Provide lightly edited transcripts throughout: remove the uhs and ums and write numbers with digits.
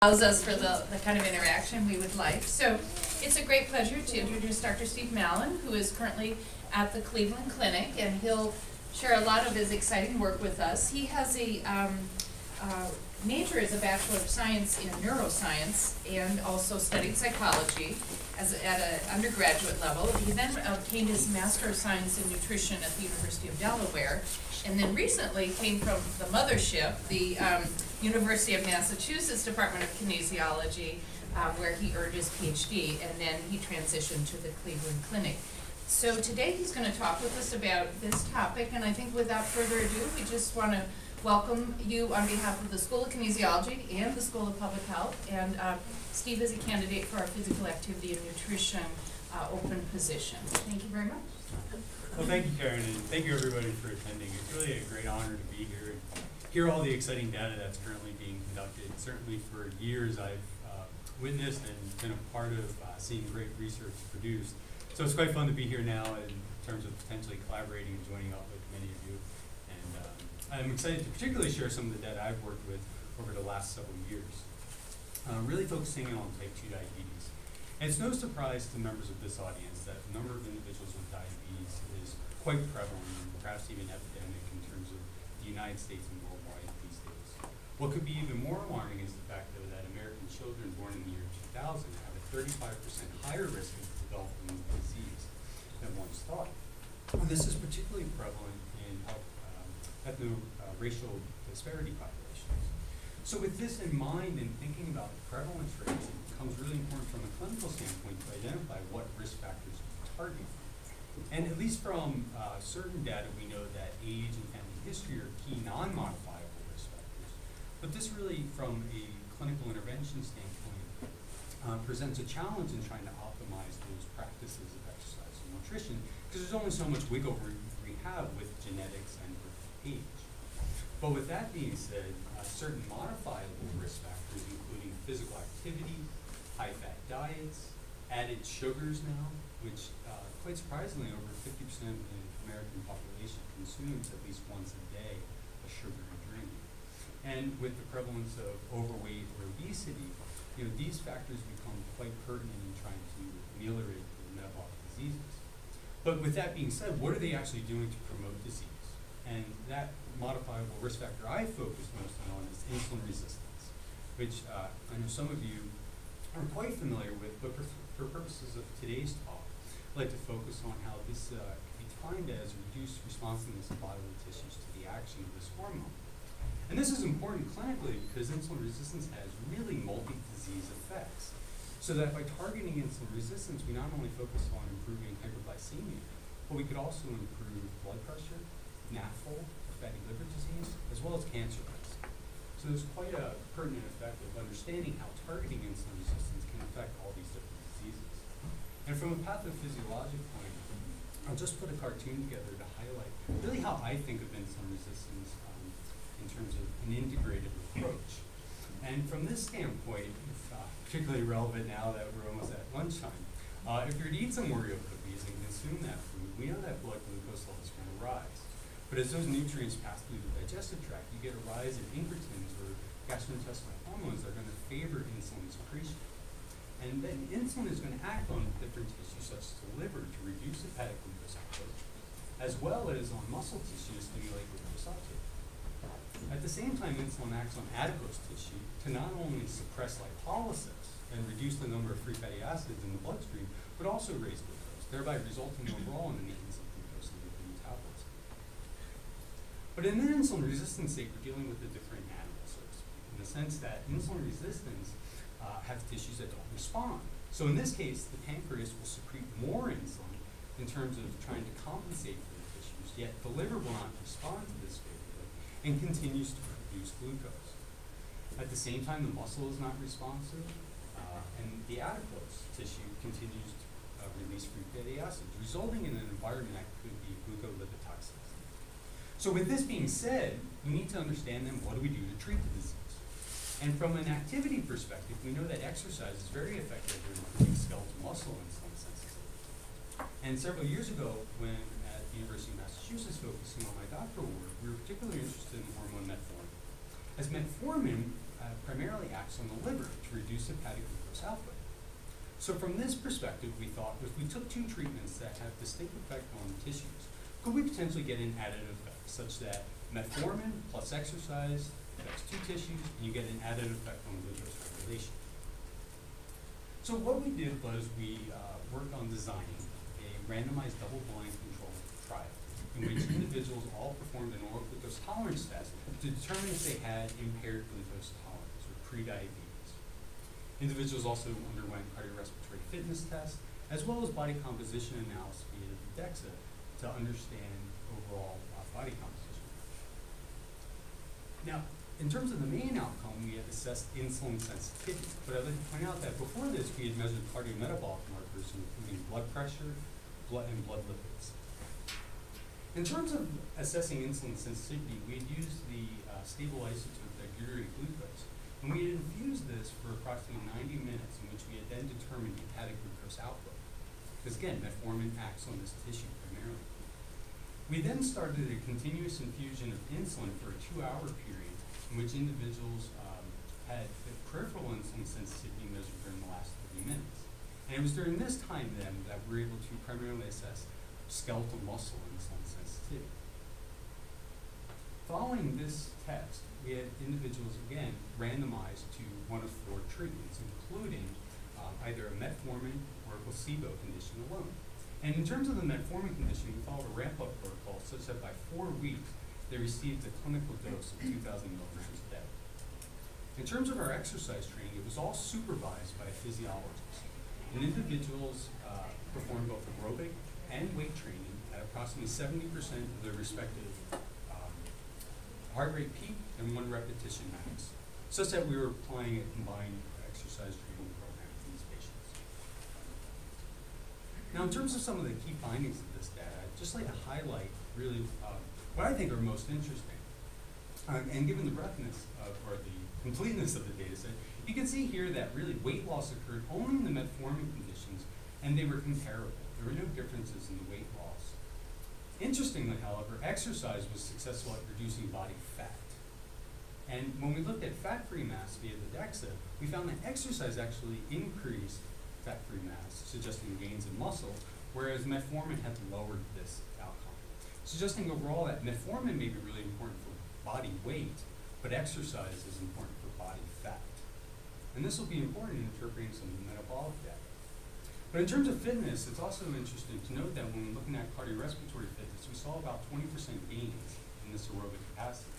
allows us for the kind of interaction we would like. So it's a great pleasure to introduce Dr. Steve Mallon, who is currently at the Cleveland Clinic, and he'll share a lot of his exciting work with us. He has a major is a Bachelor of Science in Neuroscience and also studied psychology at an undergraduate level. He then obtained his Master of Science in Nutrition at the University of Delaware, and then recently came from the mothership, the University of Massachusetts Department of Kinesiology, where he earned his PhD, and then he transitioned to the Cleveland Clinic. So today he's going to talk with us about this topic, and I think without further ado, we just want to welcome you on behalf of the School of Kinesiology and the School of Public Health. And Steve is a candidate for our Physical Activity and Nutrition open position. Thank you very much. Well, thank you, Karen, and thank you everybody for attending. It's really a great honor to be here and hear all the exciting data that's currently being conducted. Certainly for years I've witnessed and been a part of seeing great research produced. So it's quite fun to be here now in terms of potentially collaborating and joining up with many of you. And I'm excited to particularly share some of the data I've worked with over the last several years, really focusing on type 2 diabetes. And it's no surprise to members of this audience that the number of individuals with diabetes is quite prevalent and perhaps even epidemic in terms of the United States and worldwide these days. What could be even more alarming is the fact, though, that American children born in the year 2000 have a 35% higher risk of developing the disease than once thought. And this is particularly prevalent in ethno-racial disparity populations. So with this in mind and thinking about the prevalence rates, it becomes really important from a clinical standpoint to identify what risk factors to target. And at least from certain data, we know that age and family history are key non-modifiable risk factors. But this really, from a clinical intervention standpoint, presents a challenge in trying to optimize those practices of exercise and nutrition, because there's only so much wiggle room we have with genetics and with age. But with that being said, certain modifiable risk factors, including physical activity, high-fat diets, added sugars now, which quite surprisingly, over 50% of the American population consumes at least once a day a sugary drink. And with the prevalence of overweight or obesity, these factors become quite pertinent in trying to ameliorate the metabolic diseases. But with that being said, what are they actually doing to promote disease? And that modifiable risk factor I focus most on is insulin resistance, which I know some of you are quite familiar with, but for purposes of today's talk, I'd like to focus on how this can be defined as reduced responsiveness of bodily tissues to the action of this hormone. And this is important clinically because insulin resistance has really multi-disease effects. So that by targeting insulin resistance, we not only focus on improving hyperglycemia, but we could also improve blood pressure, NAFLD, fatty liver disease, as well as cancer risk. So there's quite a pertinent effect of understanding how targeting insulin resistance can affect all these different diseases. And from a pathophysiologic point, I'll just put a cartoon together to highlight really how I think of insulin resistance in terms of an integrated approach. And from this standpoint, it's particularly relevant now that we're almost at lunchtime. If you're to eat some Oreo cookies and consume that food, we know that blood glucose levels are going to rise. But as those nutrients pass through the digestive tract, you get a rise in incretins or gastrointestinal hormones that are going to favor insulin secretion. And then insulin is going to act on different tissues such as the liver to reduce hepatic glucose output, as well as on muscle tissue to stimulate glucose uptake. At the same time, insulin acts on adipose tissue to not only suppress lipolysis and reduce the number of free fatty acids in the bloodstream, but also raise glucose, thereby resulting overall in the maintenance of glucose in the metabolism. But in an insulin resistant state, we're dealing with a different animal, so to speak, in the sense that insulin resistance have tissues that don't respond. So in this case, the pancreas will secrete more insulin in terms of trying to compensate for the tissues, yet the liver will not respond to this favorably and continues to produce glucose. At the same time, the muscle is not responsive, and the adipose tissue continues to release free fatty acids, resulting in an environment that could be glucolipid toxicity. So with this being said, we need to understand then what do we do to treat the disease? And from an activity perspective, we know that exercise is very effective in improving skeletal muscle insulin sensitivity. And several years ago, when at the University of Massachusetts focusing on my doctoral work, we were particularly interested in the hormone metformin. As metformin primarily acts on the liver to reduce hepatic glucose output. So from this perspective, we thought if we took two treatments that have distinct effect on tissues, could we potentially get an additive effect such that metformin plus exercise affects two tissues and you get an additive effect on glucose regulation. So what we did was we worked on designing a randomized double-blind controlled trial in which individuals all performed an oral glucose tolerance test to determine if they had impaired glucose tolerance or prediabetes. Individuals also underwent cardiorespiratory fitness tests as well as body composition analysis via the DEXA to understand overall body composition. Now, in terms of the main outcome, we had assessed insulin sensitivity, but I'd like to point out that before this, we had measured cardiometabolic markers, including blood pressure, and blood lipids. In terms of assessing insulin sensitivity, we had used the stable isotope diuretic glucose, and we had infused this for approximately 90 minutes, in which we had then determined hepatic glucose output. Because again, metformin acts on this tissue primarily. We then started a continuous infusion of insulin for a 2-hour period, in which individuals had the peripheral insulin sensitivity measured during the last 30 minutes. And it was during this time then that we were able to primarily assess skeletal muscle insulin sensitivity. Following this test, we had individuals again randomized to one of 4 treatments, including either a metformin or a placebo condition alone. And in terms of the metformin condition, we followed a ramp-up protocol such that by 4 weeks, they received a clinical dose of 2,000 milligrams a day. In terms of our exercise training, it was all supervised by a physiologist. And individuals performed both aerobic and weight training at approximately 70% of their respective heart rate peak and 1 repetition max, such that we were applying a combined exercise training program to these patients. Now, in terms of some of the key findings of this data, I'd just like to highlight really what I think are most interesting. And given the breadthness or the completeness of the data set, you can see here that really weight loss occurred only in the metformin conditions, and they were comparable. There were no differences in the weight loss. Interestingly, however, exercise was successful at reducing body fat. And when we looked at fat-free mass via the DEXA, we found that exercise actually increased fat-free mass, suggesting gains in muscle, whereas metformin had lowered this outcome. Suggesting overall that metformin may be really important for body weight, but exercise is important for body fat. And this will be important in interpreting some of the metabolic data. But in terms of fitness, it's also interesting to note that when we're looking at cardiorespiratory fitness, we saw about 20% gains in this aerobic capacity.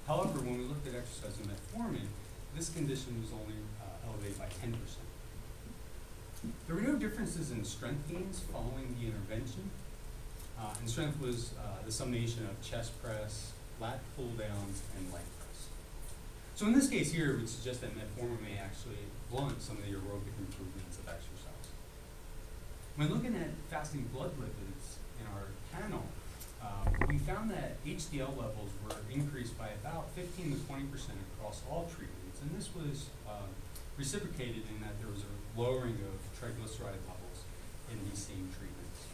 However, when we looked at exercise and metformin, this condition was only elevated by 10%. There were no differences in strength gains following the intervention. And strength was the summation of chest press, lat pull downs, and leg press. So in this case here, it would suggest that metformin may actually blunt some of the aerobic improvements of exercise. When looking at fasting blood lipids in our panel, we found that HDL levels were increased by about 15 to 20% across all treatments, and this was reciprocated in that there was a lowering of triglyceride levels in these same treatments.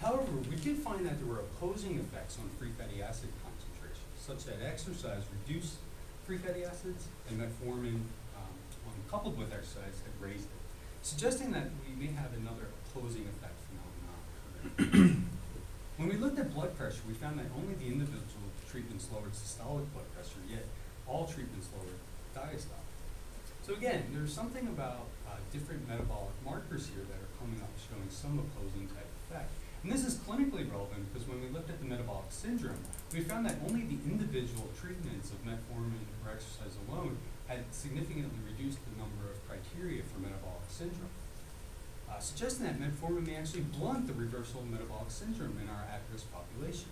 However, we did find that there were opposing effects on free fatty acid concentrations, such that exercise reduced free fatty acids, and metformin, when coupled with exercise, had raised it, suggesting that we may have another opposing effect phenomenon occurring. When we looked at blood pressure, we found that only the individual treatments lowered systolic blood pressure, yet all treatments lowered diastolic. So again, there's something about different metabolic markers here that are coming up showing some opposing type effect. And this is clinically relevant because when we looked at the metabolic syndrome, we found that only the individual treatments of metformin or exercise alone had significantly reduced the number of criteria for metabolic syndrome, suggesting that metformin may actually blunt the reversal of metabolic syndrome in our at-risk population.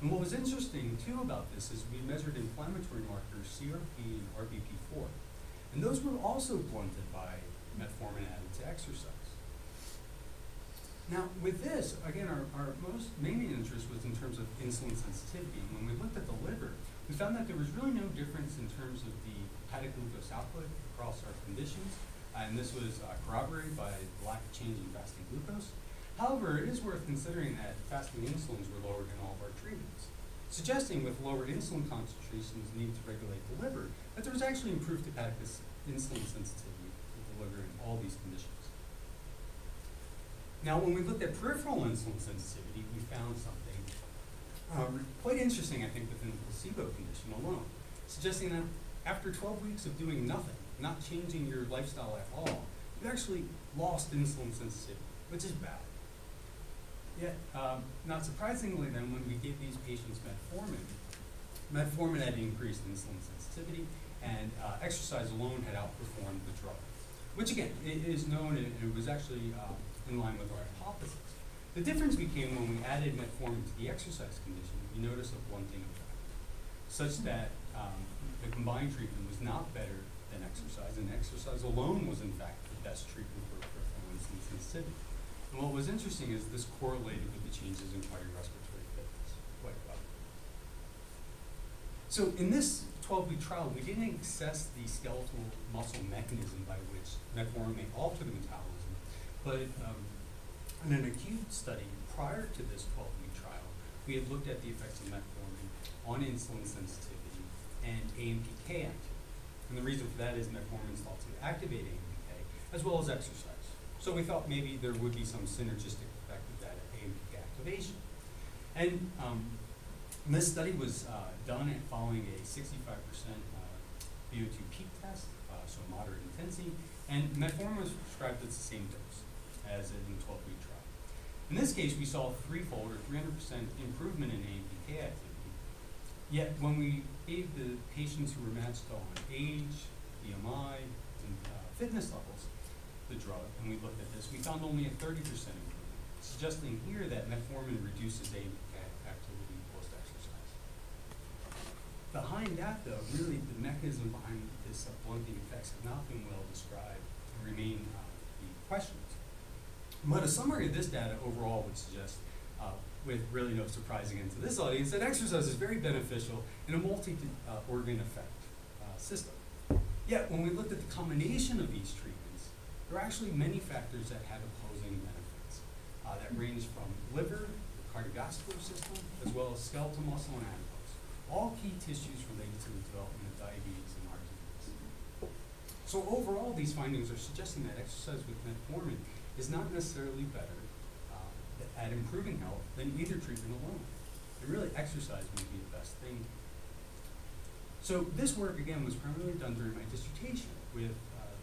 And what was interesting too about this is we measured inflammatory markers CRP and RBP4, and those were also blunted by metformin added to exercise. Now, with this, again, our most main interest was in terms of insulin sensitivity. And when we looked at the liver, we found that there was really no difference in terms of the hepatic glucose output across our conditions. And this was corroborated by the lack of change in fasting glucose. However, it is worth considering that fasting insulins were lowered in all of our treatments, suggesting with lowered insulin concentrations needed to regulate the liver, but there was actually improved hepatic insulin sensitivity to deliver in all these conditions. Now, when we looked at peripheral insulin sensitivity, we found something quite interesting, I think, within the placebo condition alone, suggesting that after 12 weeks of doing nothing, not changing your lifestyle at all, you actually lost insulin sensitivity, which is bad. Yet, not surprisingly then, when we gave these patients metformin had increased insulin sensitivity, and exercise alone had outperformed the drug, which again, it is known and it was actually in line with our hypothesis. The difference became when we added metformin to the exercise condition, we noticed a blunting effect, such that the combined treatment was not better than exercise, and exercise alone was in fact the best treatment for peripheral insulin sensitivity. And what was interesting is this correlated with the changes in cardiorespiratory fitness quite well. So in this 12-week trial, we didn't assess the skeletal muscle mechanism by which metformin may alter the metabolism, but in an acute study prior to this 12-week trial, we had looked at the effects of metformin on insulin sensitivity and AMPK activity. And the reason for that is metformin is thought to activate AMPK as well as exercise. So we thought maybe there would be some synergistic effect of that AMPK activation. And this study was done following a 65% VO2 peak test, so moderate intensity, and metformin was prescribed at the same dose as in the 12-week trial. In this case, we saw a threefold or 300% improvement in AMPK activity. Yet when we gave the patients who were matched on age, BMI, and fitness levels the drug, and we looked at this, we found only a 30% improvement, suggesting here that metformin reduces AMPK activity post-exercise. Behind that, though, really the mechanism behind this blunting effects have not been well described and remain the questions. But a summary of this data overall would suggest, with really no surprise again to this audience, that exercise is very beneficial in a multi-organ effect system. Yet, when we looked at the combination of these treatments, there are actually many factors that have opposing benefits that range from liver, the cardiovascular system, as well as skeletal muscle and adipose, all key tissues related to the development of diabetes and heart disease. So overall, these findings are suggesting that exercise with metformin is not necessarily better at improving health than either treatment alone. And really, exercise may be the best thing. So this work, again, was primarily done during my dissertation with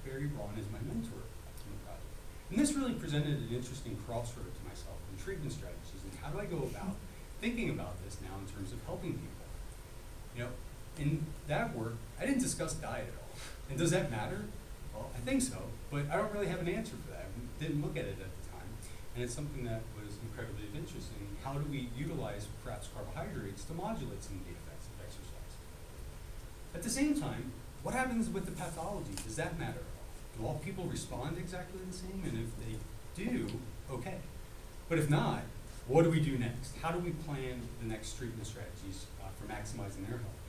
Barry Braun as my mentor in the project. And this really presented an interesting crossroad to myself in treatment strategies and how do I go about thinking about this now in terms of helping people. You know, in that work, I didn't discuss diet at all. And does that matter? Well, I think so, but I don't really have an answer for that. I didn't look at it at the time. And it's something that was incredibly interesting. How do we utilize perhaps carbohydrates to modulate some of the effects of exercise? At the same time, what happens with the pathology? Does that matter at all? Do all people respond exactly the same? And if they do, okay. But if not, what do we do next? How do we plan the next treatment strategies for maximizing their health?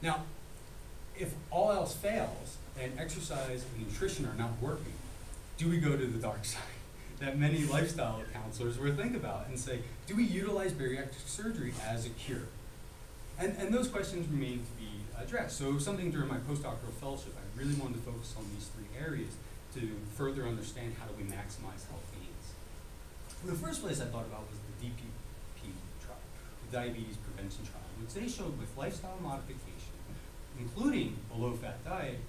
Now, if all else fails and exercise and nutrition are not working, do we go to the dark side that many lifestyle counselors will think about and say, do we utilize bariatric surgery as a cure? And those questions remain to be addressed. So something during my postdoctoral fellowship, I really wanted to focus on these three areas to further understand how do we maximize health gains. The first place I thought about was the DPP trial, the diabetes prevention trial, which they showed with lifestyle modification, including a low-fat diet,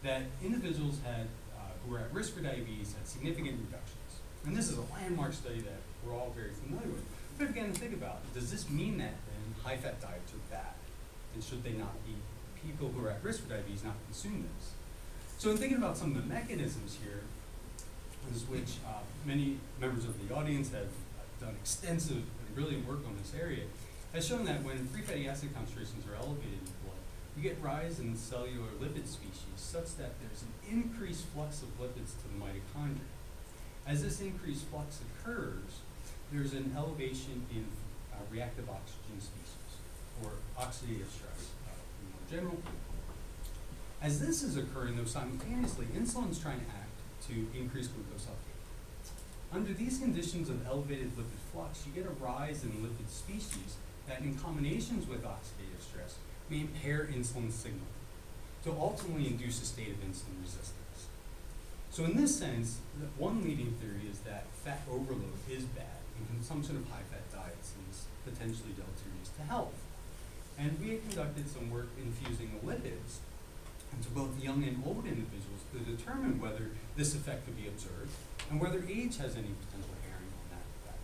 that individuals who were at risk for diabetes had significant reductions. And this is a landmark study that we're all very familiar with. But again, think about it. Does this mean that then high-fat diets are bad? And should they not be, people who are at risk for diabetes not consume this? So in thinking about some of the mechanisms here, which many members of the audience have done extensive and brilliant work on this area, has shown that when free fatty acid concentrations are elevated in the blood, you get rise in cellular lipid species such that there's an increased flux of lipids to the mitochondria. As this increased flux occurs, there's an elevation in reactive oxygen species, or oxidative stress in more general. As this is occurring, though, simultaneously, insulin is trying to act to increase glucose uptake. Under these conditions of elevated lipid flux, you get a rise in lipid species that, in combinations with oxidative stress, may impair insulin signaling. to ultimately induce a state of insulin resistance. So in this sense, one leading theory is that fat overload is bad, and consumption of high-fat diets is potentially deleterious to health. And we had conducted some work infusing lipids into both young and old individuals to determine whether this effect could be observed and whether age has any potential bearing on that effect.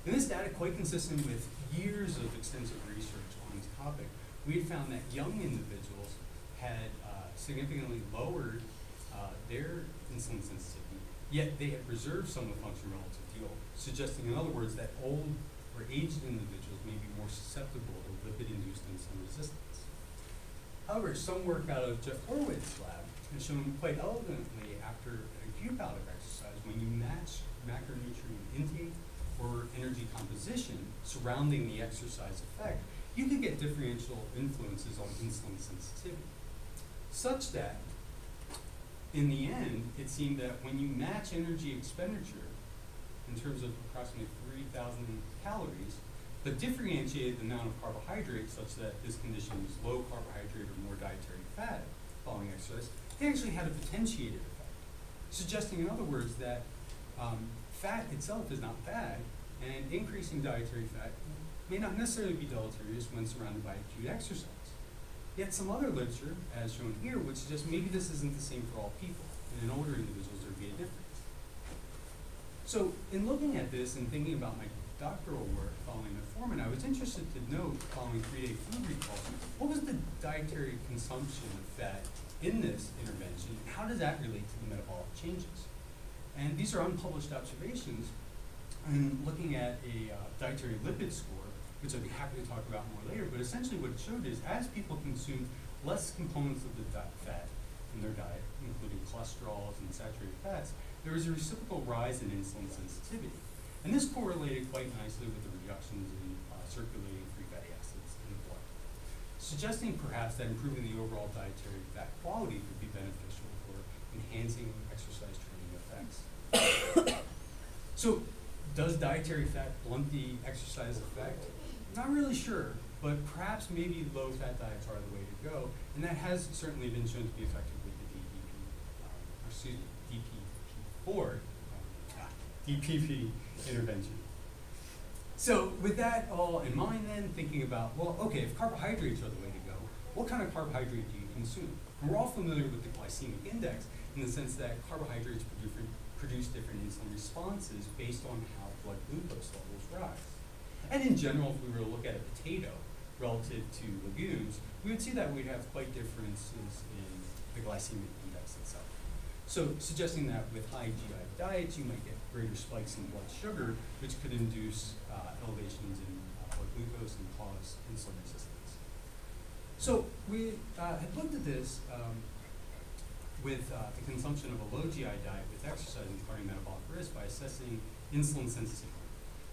And this data, quite consistent with years of extensive research on this topic, we had found that young individuals had significantly lowered their insulin sensitivity, yet they had preserved some of the function relative to old, suggesting, in other words, that old or aged individuals may be more susceptible to lipid-induced insulin resistance. However, some work out of Jeff Horwitz's lab has shown quite elegantly after an acute bout of exercise, when you match macronutrient intake or energy composition surrounding the exercise effect, you can get differential influences on insulin sensitivity, such that in the end, it seemed that when you match energy expenditure in terms of approximately 3,000 calories, but differentiated the amount of carbohydrates such that this condition was low carbohydrate or more dietary fat following exercise, they actually had a potentiated effect, suggesting, in other words, that fat itself is not bad, and increasing dietary fat may not necessarily be deleterious when surrounded by acute exercise. Yet some other literature, as shown here, would suggest maybe this isn't the same for all people, and in older individuals there would be a difference. So in looking at this and thinking about my doctoral work following metformin, I was interested to note, following 3-day food recall, what was the dietary consumption of fat in this intervention, and how does that relate to the metabolic changes? And these are unpublished observations, and looking at a dietary lipid score, which I'd be happy to talk about more later, but essentially what it showed is as people consumed less components of the fat in their diet, including cholesterols and saturated fats, there was a reciprocal rise in insulin sensitivity. And this correlated quite nicely with the reductions in circulating free fatty acids in the blood, suggesting perhaps that improving the overall dietary fat quality could be beneficial for enhancing exercise training effects. So, does dietary fat blunt the exercise effect? Not really sure, but perhaps maybe low-fat diets are the way to go, and that has certainly been shown to be effective with the DPP intervention. So with that all in mind then, thinking about, well, okay, if carbohydrates are the way to go, what kind of carbohydrate do you consume? And we're all familiar with the glycemic index in the sense that carbohydrates produce different insulin responses based on how blood glucose levels rise. And in general, if we were to look at a potato relative to legumes, we would see that we'd have quite differences in the glycemic index itself. So suggesting that with high GI diets, you might get greater spikes in blood sugar, which could induce elevations in blood glucose and cause insulin resistance. So we had looked at this with the consumption of a low GI diet with exercise and cardiometabolic risk by assessing insulin sensitivity.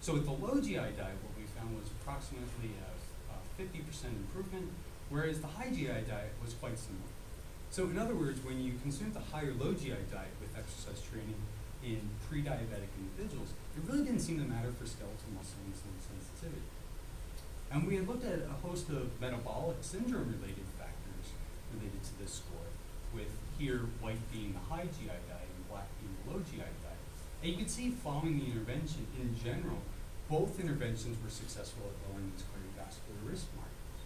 So with the low GI diet, what we found was approximately a 50% improvement, whereas the high GI diet was quite similar. So in other words, when you consume the high or low GI diet with exercise training in pre-diabetic individuals, it really didn't seem to matter for skeletal muscle insulin sensitivity. And we had looked at a host of metabolic syndrome-related factors related to this score, with here white being the high GI diet and black being the low GI diet. And you can see following the intervention, in general, both interventions were successful at lowering these cardiovascular risk markers,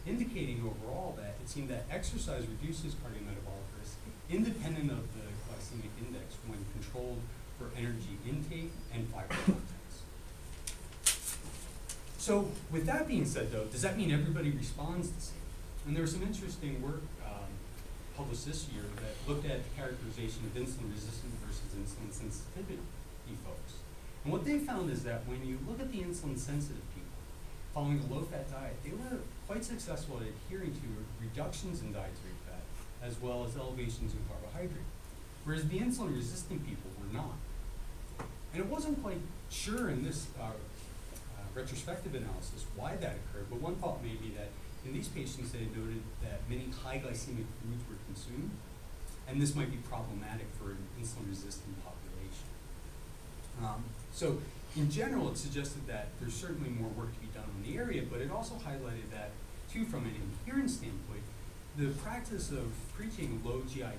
indicating overall that it seemed that exercise reduces cardiometabolic risk independent of the glycemic index when controlled for energy intake and fiber contents. So with that being said though, does that mean everybody responds the same? And there was some interesting work published this year that looked at the characterization of insulin resistance versus insulin sensitivity folks. And what they found is that when you look at the insulin sensitive people following a low-fat diet, they were quite successful at adhering to reductions in dietary fat as well as elevations in carbohydrate, whereas the insulin resistant people were not. And it wasn't quite sure in this retrospective analysis why that occurred, but one thought may be that in these patients, they noted that many high glycemic foods were consumed, and this might be problematic for an insulin-resistant population. So in general, it suggested that there's certainly more work to be done in the area, but it also highlighted that, too, from an adherence standpoint, the practice of preaching low GI